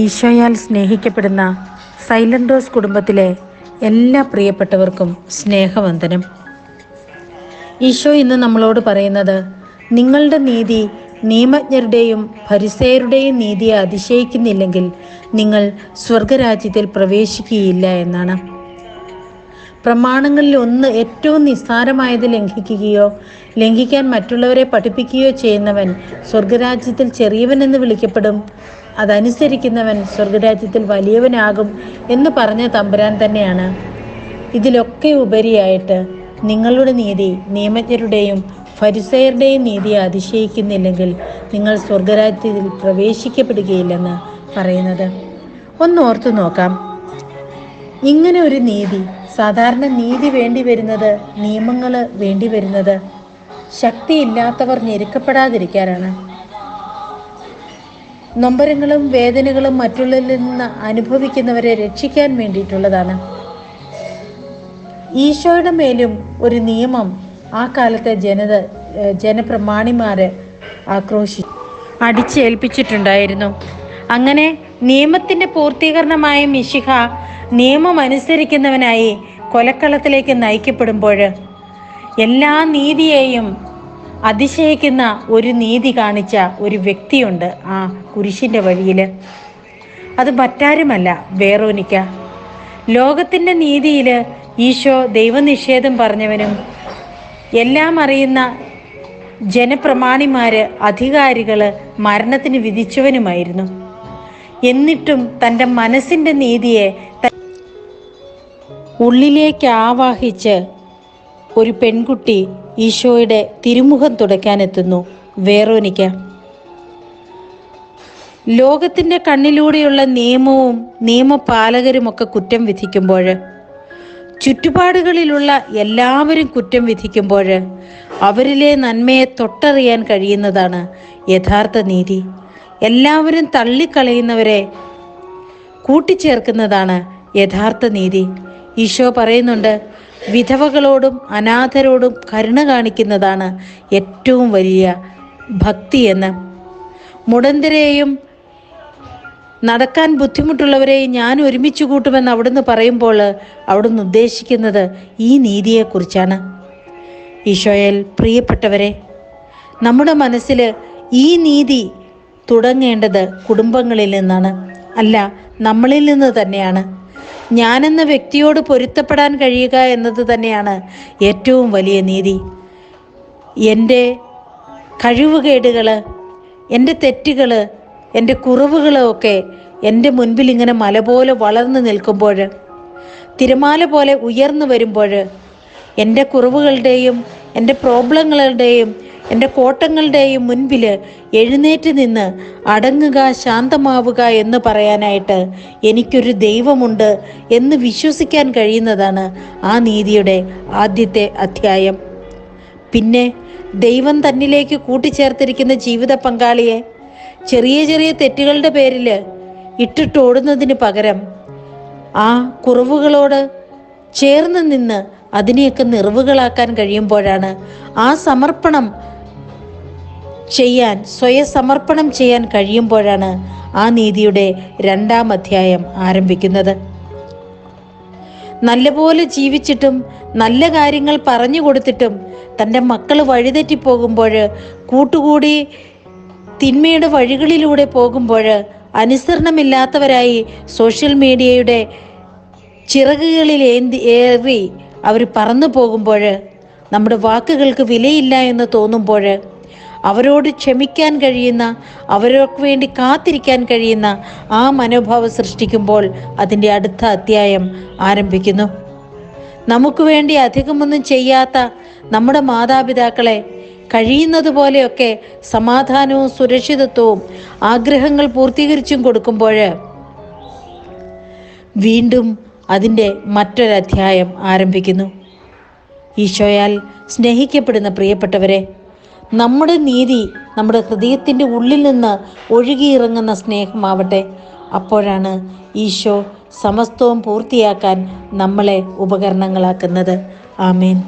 ഈശോയാൽ സ്നേഹിക്കപ്പെടുന്ന silent rose കുടുംബത്തിലെ എല്ലാ പ്രിയപ്പെട്ടവർക്കും സ്നേഹവന്ദനം. ഈശോ ഇന്ന് നമ്മളോട് പറയുന്നത്, നിങ്ങളുടെ നീതി നിയമജ്ഞരുടെയും ഫരിസേയരുടെയും നീതിയെ അതിശയിക്കുന്നില്ലെങ്കിൽ നിങ്ങൾ സ്വർഗരാജ്യത്തിൽ പ്രവേശിക്കുകയില്ല എന്നാണ്. പ്രമാണങ്ങളിൽ ഒന്ന് ഏറ്റവും നിസ്സാരമായത് ലംഘിക്കുകയോ ലംഘിക്കാൻ മറ്റുള്ളവരെ പഠിപ്പിക്കുകയോ ചെയ്യുന്നവൻ സ്വർഗരാജ്യത്തിൽ ചെറിയവനെന്ന് വിളിക്കപ്പെടും, അതനുസരിക്കുന്നവൻ സ്വർഗരാജ്യത്തിൽ വലിയവനാകും എന്ന് പറഞ്ഞ തമ്പുരാൻ തന്നെയാണ് ഇതിലൊക്കെ ഉപരിയായിട്ട് നിങ്ങളുടെ നീതി നിയമജ്ഞരുടെയും ഫരിസേയരുടെയും നീതിയെ അതിശയിക്കുന്നില്ലെങ്കിൽ നിങ്ങൾ സ്വർഗരാജ്യത്തിൽ പ്രവേശിക്കപ്പെടുകയില്ലെന്ന് പറയുന്നത്. ഒന്ന് ഓർത്തു നോക്കാം. ഇങ്ങനെ ഒരു നീതി, സാധാരണ നീതി വേണ്ടി വരുന്നത്, നിയമങ്ങൾ വേണ്ടി വരുന്നത് ശക്തിയില്ലാത്തവർ ഞെരുക്കപ്പെടാതിരിക്കാനാണ്. നൊമ്പരങ്ങളും വേദനകളും മറ്റുള്ളവരിൽ നിന്ന് അനുഭവിക്കുന്നവരെ രക്ഷിക്കാൻ വേണ്ടിയിട്ടുള്ളതാണ്. ഈശോയുടെ മേലും ഒരു നിയമം ആ കാലത്തെ ജനപ്രമാണിമാരെ അടിച്ചേൽപ്പിച്ചിട്ടുണ്ടായിരുന്നു. അങ്ങനെ നിയമത്തിന്റെ പൂർത്തീകരണമായ മിശിഹ നിയമം അനുസരിക്കുന്നവനായി കൊലക്കളത്തിലേക്ക് നയിക്കപ്പെടുമ്പോൾ എല്ലാ നീതിയെയും അതിശയിക്കുന്ന ഒരു നീതി കാണിച്ച ഒരു വ്യക്തിയുണ്ട് ആ കുരിശിൻ്റെ വഴിയിൽ. അത് മറ്റാരുമല്ല, വേറോനിക്ക. ലോകത്തിൻ്റെ നീതിയിൽ ഈശോ ദൈവനിഷേധം പറഞ്ഞവനും എല്ലാം അറിയുന്ന ജനപ്രമാണിമാര്, അധികാരികള് മരണത്തിന് വിധിച്ചവനുമായിരുന്നു. എന്നിട്ടും തൻ്റെ മനസ്സിൻ്റെ നീതിയെ ഉള്ളിലേക്ക് ആവാഹിച്ച് ഒരു പെൺകുട്ടി ഈശോയുടെ തിരുമുഖം തുടയ്ക്കാനെത്തുന്നു, വേറോനിക്ക. ലോകത്തിൻ്റെ കണ്ണിലൂടെയുള്ള നിയമവും നിയമപാലകരുമൊക്കെ കുറ്റം വിധിക്കുമ്പോൾ, ചുറ്റുപാടുകളിലുള്ള എല്ലാവരും കുറ്റം വിധിക്കുമ്പോൾ അവരിലെ നന്മയെ തൊട്ടറിയാൻ കഴിയുന്നതാണ് യഥാർത്ഥ നീതി. എല്ലാവരും തള്ളിക്കളയുന്നവരെ കൂട്ടിച്ചേർക്കുന്നതാണ് യഥാർത്ഥ നീതി. ഈശോ പറയുന്നുണ്ട്, വിധവകളോടും അനാഥരോടും കരുണ കാണിക്കുന്നതാണ് ഏറ്റവും വലിയ ഭക്തി എന്ന്. മുടന്തരെയും നടക്കാൻ ബുദ്ധിമുട്ടുള്ളവരെയും ഞാൻ ഒരുമിച്ച് കൂട്ടുമെന്ന് അവിടുന്ന് പറയുമ്പോൾ അവിടുന്ന് ഉദ്ദേശിക്കുന്നത് ഈ നീതിയെക്കുറിച്ചാണ്. ഈശോയിൽ പ്രിയപ്പെട്ടവരെ, നമ്മുടെ മനസ്സിൽ ഈ നീതി തുടങ്ങേണ്ടത് കുടുംബങ്ങളിൽ നിന്നാണ്, അല്ല നമ്മളിൽ നിന്ന് തന്നെയാണ്. ഞാനെന്ന വ്യക്തിയോട് പൊരുത്തപ്പെടാൻ കഴിയുക എന്നത് തന്നെയാണ് ഏറ്റവും വലിയ നീതി. എൻ്റെ കഴിവുകേടുകൾ, എൻ്റെ തെറ്റുകൾ, എൻ്റെ കുറവുകളൊക്കെ എൻ്റെ മുൻപിൽ ഇങ്ങനെ മല പോലെ വളർന്നു നിൽക്കുമ്പോൾ, തിരമാല പോലെ ഉയർന്നു വരുമ്പോൾ, എൻ്റെ കുറവുകളുടെയും എൻ്റെ പ്രോബ്ലങ്ങളുടെയും എൻ്റെ കോട്ടങ്ങളുടെയും മുൻപിൽ എഴുന്നേറ്റ് നിന്ന് അടങ്ങുക, ശാന്തമാവുക എന്ന് പറയാനായിട്ട് എനിക്കൊരു ദൈവമുണ്ട് എന്ന് വിശ്വസിക്കാൻ കഴിയുന്നതാണ് ആ നീതിയുടെ ആദ്യത്തെ അധ്യായം. പിന്നെ ദൈവം തന്നിലേക്ക് കൂട്ടിച്ചേർത്തിരിക്കുന്ന ജീവിത പങ്കാളിയെ ചെറിയ ചെറിയ തെറ്റുകളുടെ പേരിൽ ഇട്ടിട്ടോടുന്നതിന് പകരം ആ കുറവുകളോട് ചേർന്ന് നിന്ന് അതിനെയൊക്കെ നിറവുകളാക്കാൻ കഴിയുമ്പോഴാണ് ആ സമർപ്പണം ചെയ്യാൻ, സ്വയസമർപ്പണം ചെയ്യാൻ കഴിയുമ്പോഴാണ് ആ നീതിയുടെ രണ്ടാം അധ്യായം ആരംഭിക്കുന്നത്. നല്ലപോലെ ജീവിച്ചിട്ടും നല്ല കാര്യങ്ങൾ പറഞ്ഞു കൊടുത്തിട്ടും തൻ്റെ മക്കൾ വഴിതെറ്റിപ്പോകുമ്പോൾ, കൂട്ടുകൂടി തിന്മയുടെ വഴികളിലൂടെ പോകുമ്പോൾ, അനുസരണമില്ലാത്തവരായി സോഷ്യൽ മീഡിയയുടെ ചിറകുകളിൽ ഏറി അവർ പറന്നു പോകുമ്പോൾ, നമ്മുടെ വാക്കുകൾക്ക് വിലയില്ല എന്ന് തോന്നുമ്പോൾ, അവരോട് ക്ഷമിക്കാൻ കഴിയുന്ന, അവർക്ക് വേണ്ടി കാത്തിരിക്കാൻ കഴിയുന്ന ആ മനോഭാവം സൃഷ്ടിക്കുമ്പോൾ അതിൻ്റെ അടുത്ത അധ്യായം ആരംഭിക്കുന്നു. നമുക്ക് വേണ്ടി അധികമൊന്നും ചെയ്യാത്ത നമ്മുടെ മാതാപിതാക്കളെ കഴിയുന്നത് പോലെയൊക്കെ സമാധാനവും സുരക്ഷിതത്വവും ആഗ്രഹങ്ങൾ പൂർത്തീകരിച്ചും കൊടുക്കുമ്പോൾ വീണ്ടും അതിൻ്റെ മറ്റൊരധ്യായം ആരംഭിക്കുന്നു. ഈശോയാൽ സ്നേഹിക്കപ്പെടുന്ന പ്രിയപ്പെട്ടവരെ, നമ്മുടെ നീതി നമ്മുടെ ഹൃദയത്തിൻ്റെ ഉള്ളിൽ നിന്ന് ഒഴുകിയിറങ്ങുന്ന സ്നേഹമാവട്ടെ. അപ്പോഴാണ് ഈശോ സമസ്തവും പൂർത്തിയാക്കാൻ നമ്മളെ ഉപകരണങ്ങളാക്കുന്നത്. ആമേൻ.